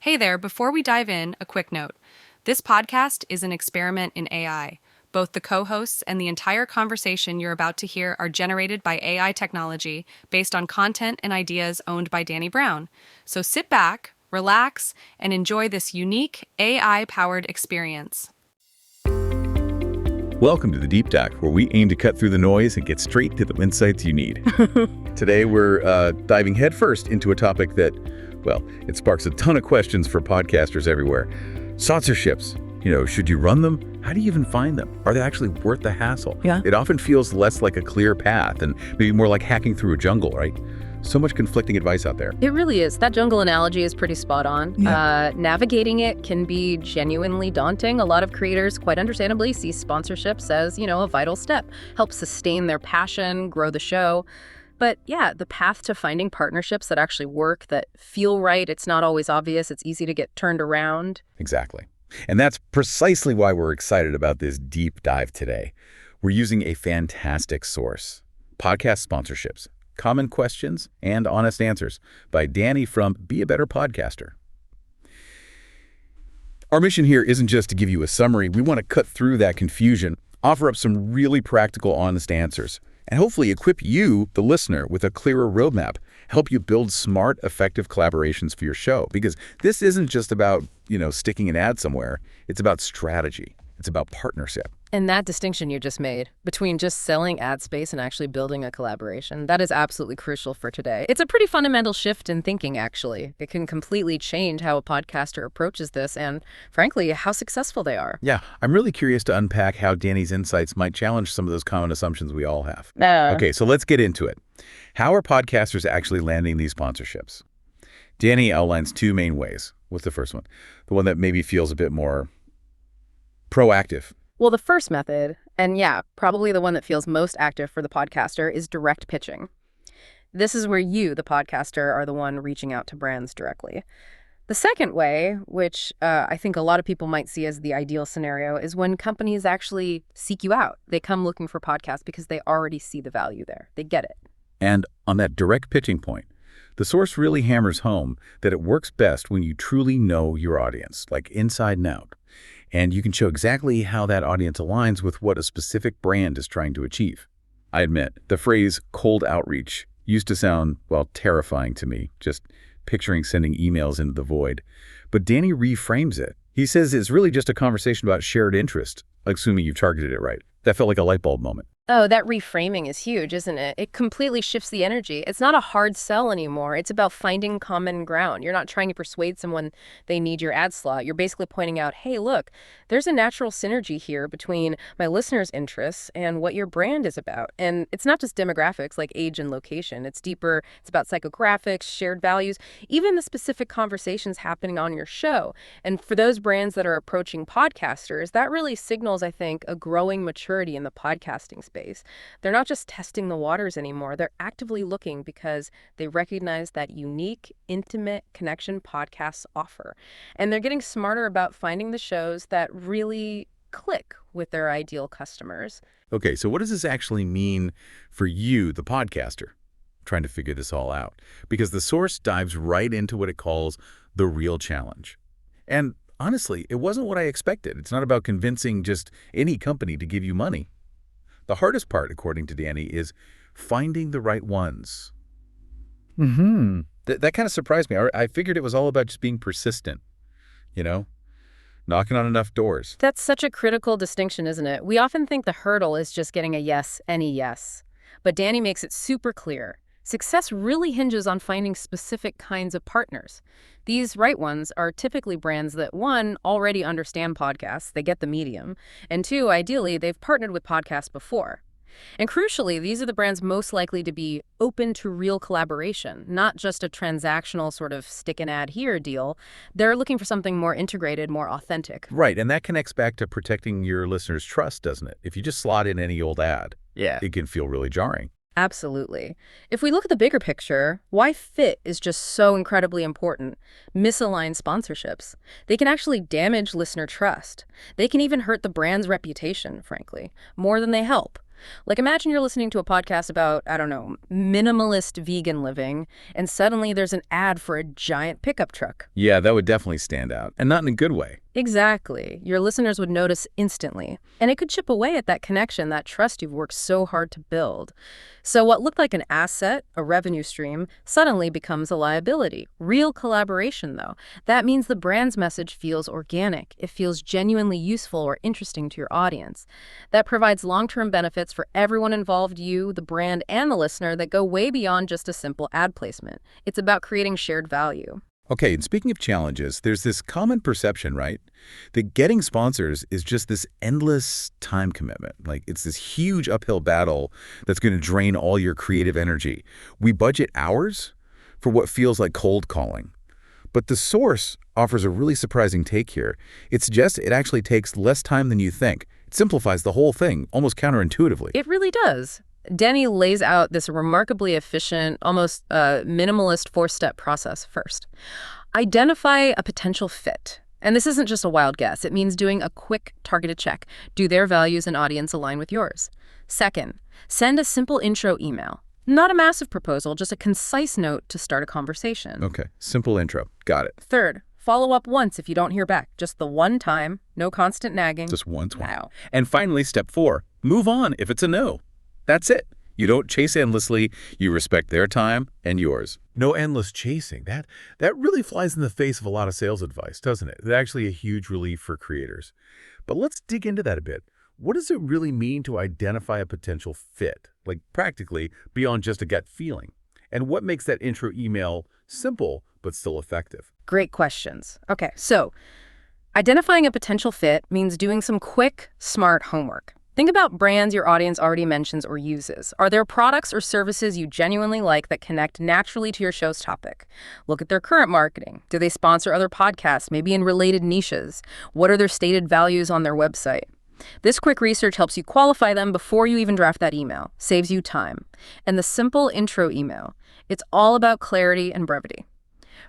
Hey there, before we dive in, a quick note. This podcast is an experiment in AI. Both the co-hosts and the entire conversation you're about to hear are generated by AI technology based on content and ideas owned by Danny Brown. So sit back, relax, and enjoy this unique AI-powered experience. Welcome to the Deep Dive, where we aim to cut through the noise and get straight to the insights you need. Today, we're diving headfirst into a topic that, well, it sparks a ton of questions for podcasters everywhere. Sponsorships. Should you run them? How do you even find them? Are they actually worth the hassle? Yeah. It often feels less like a clear path and maybe more like hacking through a jungle, right? So much conflicting advice out there. It really is. That jungle analogy is pretty spot on. Yeah. Navigating it can be genuinely daunting. A lot of creators, quite understandably, see sponsorships as, a vital step, help sustain their passion, grow the show. But yeah, the path to finding partnerships that actually work, that feel right, it's not always obvious, it's easy to get turned around. Exactly. And that's precisely why we're excited about this deep dive today. We're using a fantastic source, Podcast Sponsorships, Common Questions and Honest Answers by Danny from Be a Better Podcaster. Our mission here isn't just to give you a summary. We want to cut through that confusion, offer up some really practical, honest answers, and hopefully equip you, the listener, with a clearer roadmap, help you build smart, effective collaborations for your show. Because this isn't just about, sticking an ad somewhere. It's about strategy. It's about partnership. And that distinction you just made between just selling ad space and actually building a collaboration, that is absolutely crucial for today. It's a pretty fundamental shift in thinking, actually. It can completely change how a podcaster approaches this and, frankly, how successful they are. Yeah, I'm really curious to unpack how Danny's insights might challenge some of those common assumptions we all have. Okay, so let's get into it. How are podcasters actually landing these sponsorships? Danny outlines two main ways. What's the first one? The one that maybe feels a bit more proactive. Well, the first method, and yeah, probably the one that feels most active for the podcaster, is direct pitching. This is where you, the podcaster, are the one reaching out to brands directly. The second way, which I think a lot of people might see as the ideal scenario, is when companies actually seek you out. They come looking for podcasts because they already see the value there. They get it. And on that direct pitching point, the source really hammers home that it works best when you truly know your audience, like inside and out. And you can show exactly how that audience aligns with what a specific brand is trying to achieve. I admit, the phrase cold outreach used to sound, terrifying to me, just picturing sending emails into the void. But Danny reframes it. He says it's really just a conversation about shared interest, assuming you've targeted it right. That felt like a light bulb moment. Oh, that reframing is huge, isn't it? It completely shifts the energy. It's not a hard sell anymore. It's about finding common ground. You're not trying to persuade someone they need your ad slot. You're basically pointing out, hey, look, there's a natural synergy here between my listeners' interests and what your brand is about. And it's not just demographics like age and location. It's deeper. It's about psychographics, shared values, even the specific conversations happening on your show. And for those brands that are approaching podcasters, that really signals, I think, a growing maturity in the podcasting space. They're not just testing the waters anymore. They're actively looking because they recognize that unique, intimate connection podcasts offer. And they're getting smarter about finding the shows that really click with their ideal customers. Okay, so what does this actually mean for you, the podcaster? I'm trying to figure this all out. Because the source dives right into what it calls the real challenge. And honestly, it wasn't what I expected. It's not about convincing just any company to give you money. The hardest part, according to Danny, is finding the right ones. That kind of surprised me. I figured it was all about just being persistent, knocking on enough doors. That's such a critical distinction, isn't it? We often think the hurdle is just getting a yes, any yes. But Danny makes it super clear. Success really hinges on finding specific kinds of partners. These right ones are typically brands that, one, already understand podcasts, they get the medium, and two, ideally, they've partnered with podcasts before. And crucially, these are the brands most likely to be open to real collaboration, not just a transactional sort of stick an ad here deal. They're looking for something more integrated, more authentic. Right, and that connects back to protecting your listeners' trust, doesn't it? If you just slot in any old ad, it can feel really jarring. Absolutely. If we look at the bigger picture, why fit is just so incredibly important. Misaligned sponsorships. They can actually damage listener trust. They can even hurt the brand's reputation, frankly, more than they help. Like imagine you're listening to a podcast about, I don't know, minimalist vegan living, and suddenly there's an ad for a giant pickup truck. Yeah, that would definitely stand out, and not in a good way. Exactly. Your listeners would notice instantly. And it could chip away at that connection, that trust you've worked so hard to build. So what looked like an asset, a revenue stream, suddenly becomes a liability. Real collaboration, though. That means the brand's message feels organic. It feels genuinely useful or interesting to your audience. That provides long-term benefits for everyone involved, you, the brand, and the listener, that go way beyond just a simple ad placement. It's about creating shared value. Okay, and speaking of challenges, there's this common perception, right, that getting sponsors is just this endless time commitment. Like, it's this huge uphill battle that's going to drain all your creative energy. We budget hours for what feels like cold calling. But the source offers a really surprising take here. It suggests it actually takes less time than you think. It simplifies the whole thing, almost counterintuitively. It really does. Danny lays out this remarkably efficient, almost minimalist four-step process first. Identify a potential fit. And this isn't just a wild guess. It means doing a quick, targeted check. Do their values and audience align with yours? Second, send a simple intro email. Not a massive proposal, just a concise note to start a conversation. Okay, simple intro. Got it. Third, follow up once if you don't hear back. Just the one time, no constant nagging. Just once. Now. And finally, step 4, move on if it's a no. That's it. You don't chase endlessly. You respect their time and yours. No endless chasing. That really flies in the face of a lot of sales advice, doesn't it? It's actually a huge relief for creators. But let's dig into that a bit. What does it really mean to identify a potential fit, like practically beyond just a gut feeling? And what makes that intro email simple but still effective? Great questions. Okay, so identifying a potential fit means doing some quick, smart homework. Think about brands your audience already mentions or uses. Are there products or services you genuinely like that connect naturally to your show's topic? Look at their current marketing. Do they sponsor other podcasts, maybe in related niches? What are their stated values on their website? This quick research helps you qualify them before you even draft that email, saves you time. And the simple intro email, it's all about clarity and brevity.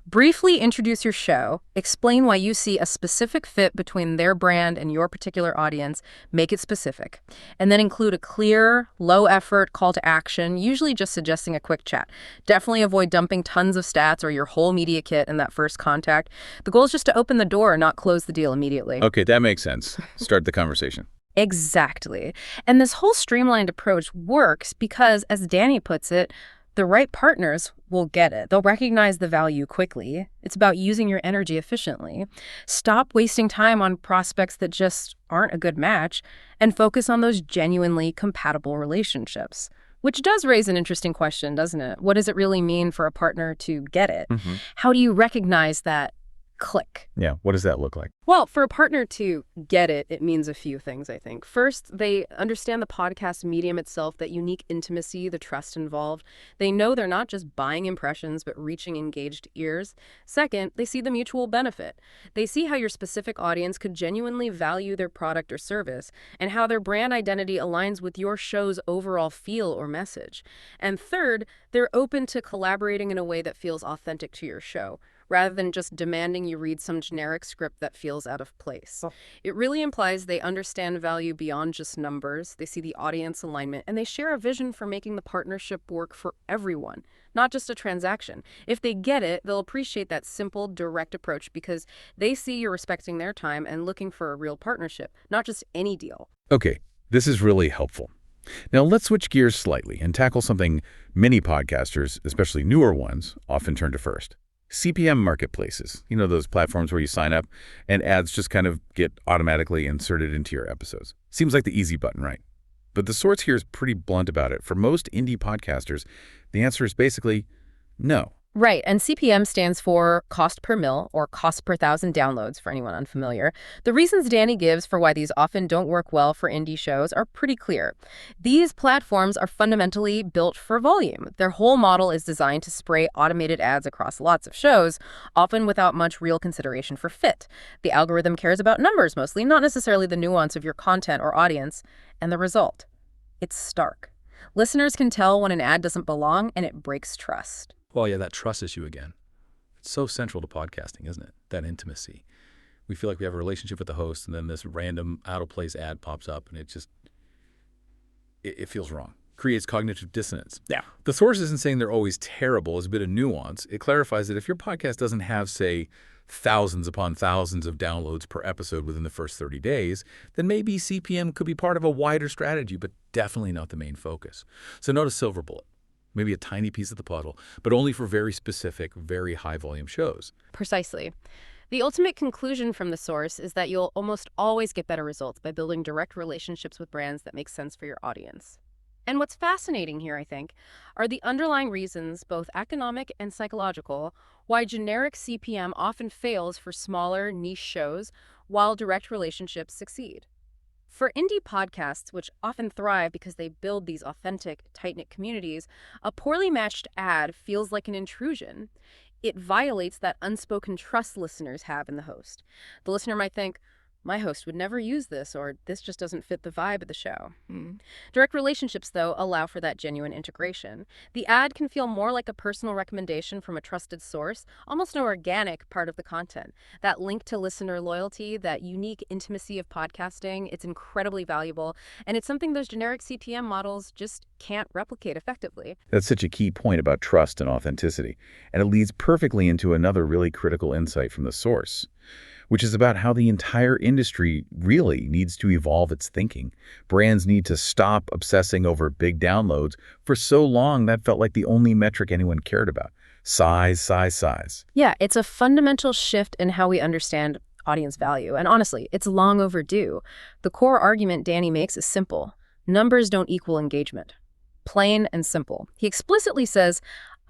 Briefly introduce your show, explain why you see a specific fit between their brand and your particular audience, make it specific, and then include a clear, low-effort call to action, usually just suggesting a quick chat. Definitely avoid dumping tons of stats or your whole media kit in that first contact. The goal is just to open the door, not close the deal immediately. Okay, that makes sense. Start the conversation. Exactly. And this whole streamlined approach works because, as Danny puts it, the right partners will get it. They'll recognize the value quickly. It's about using your energy efficiently. Stop wasting time on prospects that just aren't a good match and focus on those genuinely compatible relationships. Which does raise an interesting question, doesn't it? What does it really mean for a partner to get it? Mm-hmm. How do you recognize that click? Yeah, what does that look like? Well, for a partner to get it, it means a few things, I think. First, they understand the podcast medium itself, that unique intimacy, the trust involved. They know they're not just buying impressions, but reaching engaged ears. Second, they see the mutual benefit. They see how your specific audience could genuinely value their product or service, and how their brand identity aligns with your show's overall feel or message. And third, they're open to collaborating in a way that feels authentic to your show, rather than just demanding you read some generic script that feels out of place. It really implies they understand value beyond just numbers, they see the audience alignment, and they share a vision for making the partnership work for everyone, not just a transaction. If they get it, they'll appreciate that simple, direct approach because they see you're respecting their time and looking for a real partnership, not just any deal. Okay, this is really helpful. Now let's switch gears slightly and tackle something many podcasters, especially newer ones, often turn to first. CPM marketplaces, you know, those platforms where you sign up and ads just kind of get automatically inserted into your episodes. Seems like the easy button, right? But the source here is pretty blunt about it. For most indie podcasters, the answer is basically no. Right, and CPM stands for cost per mil, or cost per thousand downloads for anyone unfamiliar. The reasons Danny gives for why these often don't work well for indie shows are pretty clear. These platforms are fundamentally built for volume. Their whole model is designed to spray automated ads across lots of shows, often without much real consideration for fit. The algorithm cares about numbers mostly, not necessarily the nuance of your content or audience. And the result? It's stark. Listeners can tell when an ad doesn't belong, and it breaks trust. Well, yeah, that trust issue again. It's so central to podcasting, isn't it? That intimacy. We feel like we have a relationship with the host, and then this random out-of-place ad pops up, and it feels wrong. Creates cognitive dissonance. Yeah. The source isn't saying they're always terrible. It's a bit of nuance. It clarifies that if your podcast doesn't have, say, thousands upon thousands of downloads per episode within the first 30 days, then maybe CPM could be part of a wider strategy, but definitely not the main focus. So note a silver bullet, maybe a tiny piece of the puzzle, but only for very specific, very high-volume shows. Precisely. The ultimate conclusion from the source is that you'll almost always get better results by building direct relationships with brands that make sense for your audience. And what's fascinating here, I think, are the underlying reasons, both economic and psychological, why generic CPM often fails for smaller, niche shows, while direct relationships succeed. For indie podcasts, which often thrive because they build these authentic, tight-knit communities, a poorly matched ad feels like an intrusion. It violates that unspoken trust listeners have in the host. The listener might think, my host would never use this, or this just doesn't fit the vibe of the show. Direct relationships, though, allow for that genuine integration. The ad can feel more like a personal recommendation from a trusted source, almost an organic part of the content. That link to listener loyalty, that unique intimacy of podcasting, it's incredibly valuable, and it's something those generic CPM models just can't replicate effectively. That's such a key point about trust and authenticity, and it leads perfectly into another really critical insight from the source, which is about how the entire industry really needs to evolve its thinking. Brands need to stop obsessing over big downloads. For so long, that felt like the only metric anyone cared about. Size, size, size. Yeah, it's a fundamental shift in how we understand audience value. And honestly, it's long overdue. The core argument Danny makes is simple. Numbers don't equal engagement. Plain and simple. He explicitly says,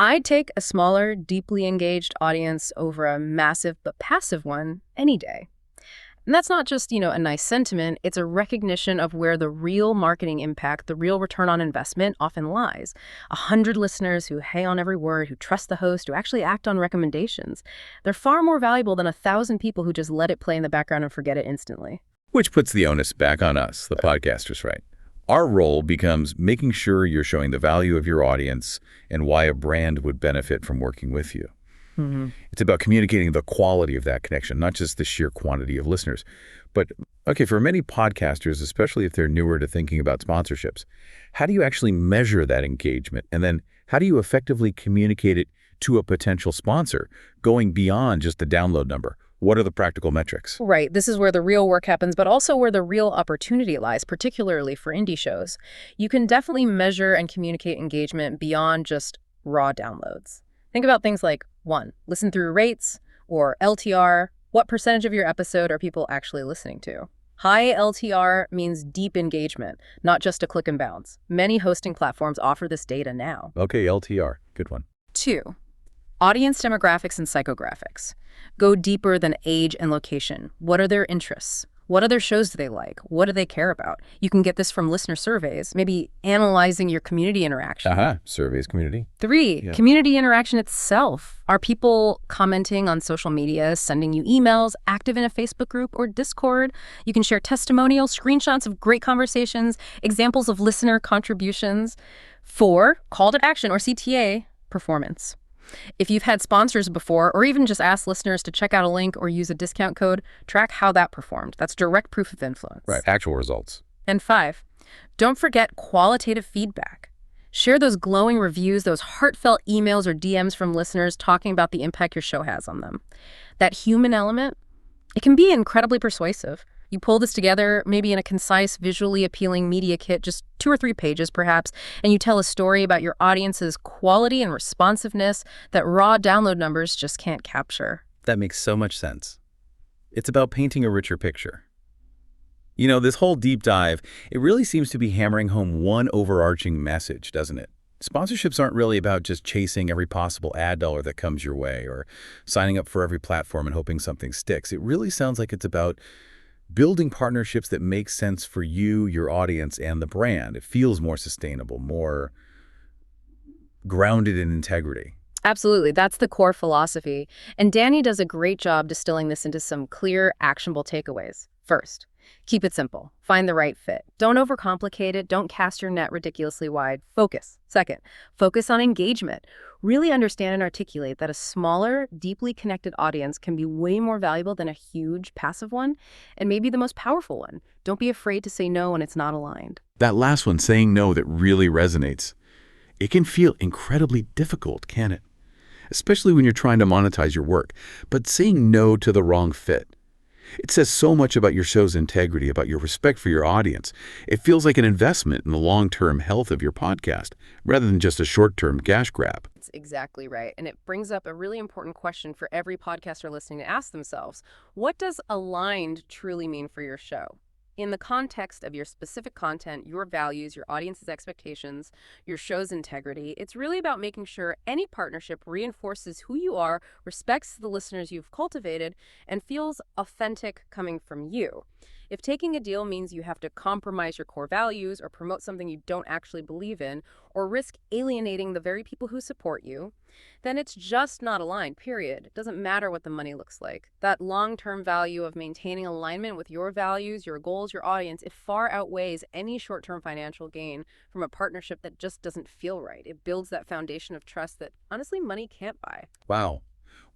I'd take a smaller, deeply engaged audience over a massive but passive one any day. And that's not just, a nice sentiment. It's a recognition of where the real marketing impact, the real return on investment often lies. 100 listeners who hang on every word, who trust the host, who actually act on recommendations. They're far more valuable than 1,000 people who just let it play in the background and forget it instantly. Which puts the onus back on us, the podcasters, right? Our role becomes making sure you're showing the value of your audience and why a brand would benefit from working with you. It's about communicating the quality of that connection, not just the sheer quantity of listeners. But, okay, for many podcasters, especially if they're newer to thinking about sponsorships, how do you actually measure that engagement? And then how do you effectively communicate it to a potential sponsor, going beyond just the download number? What are the practical metrics? Right. This is where the real work happens, but also where the real opportunity lies, particularly for indie shows. You can definitely measure and communicate engagement beyond just raw downloads. Think about things like, 1, listen through rates, or LTR. What percentage of your episode are people actually listening to? High LTR means deep engagement, not just a click and bounce. Many hosting platforms offer this data now. Okay, LTR. Good one. 2, audience demographics and psychographics. Go deeper than age and location. What are their interests? What other shows do they like? What do they care about? You can get this from listener surveys, maybe analyzing your community interaction. Surveys, community. 3, community interaction itself. Are people commenting on social media, sending you emails, active in a Facebook group or Discord? You can share testimonials, screenshots of great conversations, examples of listener contributions. 4, call to action or CTA, performance. If you've had sponsors before, or even just asked listeners to check out a link or use a discount code, track how that performed. That's direct proof of influence. Right, actual results. And 5, don't forget qualitative feedback. Share those glowing reviews, those heartfelt emails or DMs from listeners talking about the impact your show has on them. That human element, it can be incredibly persuasive. You pull this together, maybe in a concise, visually appealing media kit, just 2 or 3 pages perhaps, and you tell a story about your audience's quality and responsiveness that raw download numbers just can't capture. That makes so much sense. It's about painting a richer picture. This whole deep dive, it really seems to be hammering home one overarching message, doesn't it? Sponsorships aren't really about just chasing every possible ad dollar that comes your way or signing up for every platform and hoping something sticks. It really sounds like it's about building partnerships that make sense for you, your audience, and the brand. It feels more sustainable, more grounded in integrity. Absolutely. That's the core philosophy. And Danny does a great job distilling this into some clear, actionable takeaways. First, Keep it simple. Find the right fit. Don't overcomplicate it. Don't cast your net ridiculously wide. Focus. Second, focus on engagement. Really understand and articulate that a smaller, deeply connected audience can be way more valuable than a huge, passive one, and maybe the most powerful one. Don't be afraid to say no when it's not aligned. That last one, saying no, that really resonates. It can feel incredibly difficult, can it? Especially when you're trying to monetize your work, but saying no to the wrong fit. It says so much about your show's integrity, about your respect for your audience. It feels like an investment in the long-term health of your podcast, rather than just a short-term cash grab. That's exactly right. And it brings up a really important question for every podcaster listening to ask themselves. What does aligned truly mean for your show? In the context of your specific content, your values, your audience's expectations, your show's integrity, it's really about making sure any partnership reinforces who you are, respects the listeners you've cultivated, and feels authentic coming from you. If taking a deal means you have to compromise your core values or promote something you don't actually believe in, or risk alienating the very people who support you, then it's just not aligned, period. It doesn't matter what the money looks like. That long-term value of maintaining alignment with your values, your goals, your audience, it far outweighs any short-term financial gain from a partnership that just doesn't feel right. It builds that foundation of trust that, honestly, money can't buy. Wow.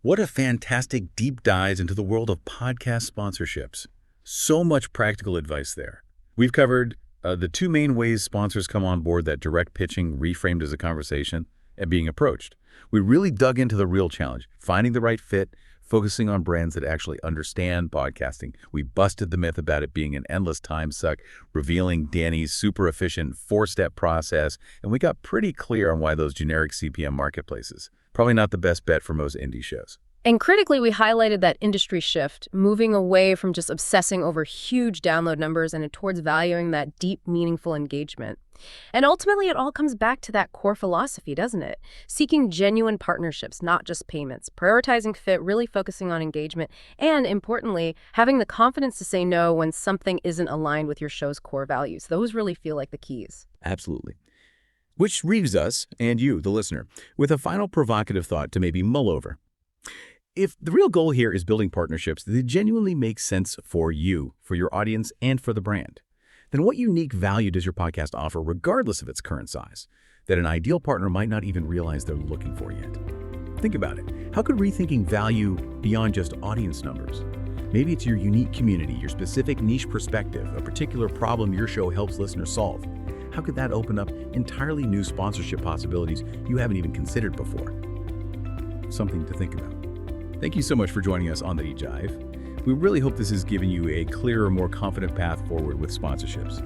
What a fantastic deep dive into the world of podcast sponsorships. So much practical advice there. We've covered the two main ways sponsors come on board, that direct pitching reframed as a conversation and being approached. We really dug into the real challenge, finding the right fit, focusing on brands that actually understand podcasting. We busted the myth about it being an endless time suck, revealing Danny's super efficient 4-step process, and we got pretty clear on why those generic CPM marketplaces, probably not the best bet for most indie shows. And critically, we highlighted that industry shift, moving away from just obsessing over huge download numbers and towards valuing that deep, meaningful engagement. And ultimately, it all comes back to that core philosophy, doesn't it? Seeking genuine partnerships, not just payments, prioritizing fit, really focusing on engagement, and importantly, having the confidence to say no when something isn't aligned with your show's core values. Those really feel like the keys. Absolutely. Which leaves us, and you, the listener, with a final provocative thought to maybe mull over. If the real goal here is building partnerships that genuinely make sense for you, for your audience, and for the brand, then what unique value does your podcast offer regardless of its current size, that an ideal partner might not even realize they're looking for yet? Think about it. How could rethinking value beyond just audience numbers? Maybe it's your unique community, your specific niche perspective, a particular problem your show helps listeners solve. How could that open up entirely new sponsorship possibilities you haven't even considered before? Something to think about. Thank you so much for joining us on The Deep Dive. We really hope this has given you a clearer, more confident path forward with sponsorships.